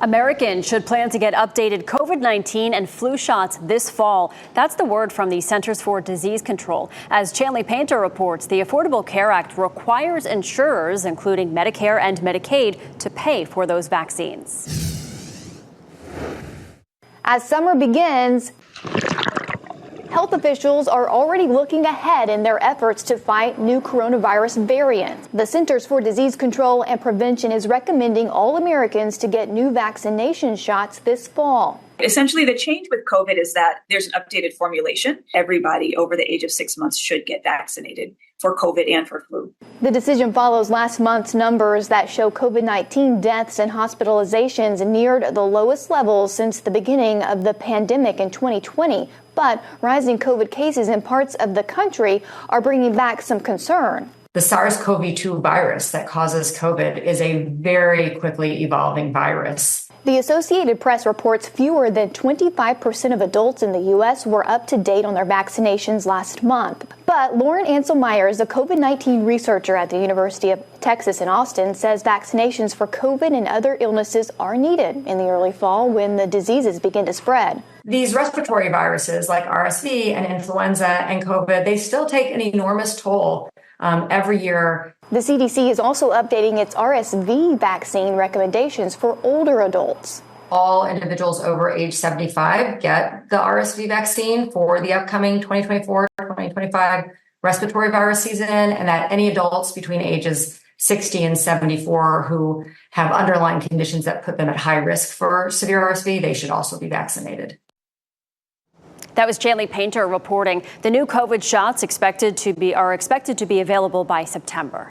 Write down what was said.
Americans should plan to get updated COVID-19 and flu shots this fall. That's the word from the Centers for Disease Control. As Chanley Painter reports, the Affordable Care Act requires insurers, including Medicare and Medicaid, to pay for those vaccines. As summer begins, health officials are already looking ahead in their efforts to fight new coronavirus variants. The Centers for Disease Control and Prevention is recommending all Americans to get new vaccination shots this fall. Essentially, the change with COVID is that there's an updated formulation. Everybody over the age of 6 months should get vaccinated for COVID and for flu. The decision follows last month's numbers that show COVID-19 deaths and hospitalizations neared the lowest levels since the beginning of the pandemic in 2020. But rising COVID cases in parts of the country are bringing back some concern. The SARS-CoV-2 virus that causes COVID is a very quickly evolving virus. The Associated Press reports fewer than 25% of adults in the U.S. were up to date on their vaccinations last month. But Lauren Ansel Myers, a COVID-19 researcher at the University of Texas in Austin, says vaccinations for COVID and other illnesses are needed in the early fall when the diseases begin to spread. These respiratory viruses like RSV and influenza and COVID, they still take an enormous toll every year. The CDC is also updating its RSV vaccine recommendations for older adults. All individuals over age 75 get the RSV vaccine for the upcoming 2024-2025 respiratory virus season, and that any adults between ages 60 and 74 who have underlying conditions that put them at high risk for severe RSV, they should also be vaccinated. That was Chanley Painter reporting. The new COVID shots are expected to be available by September.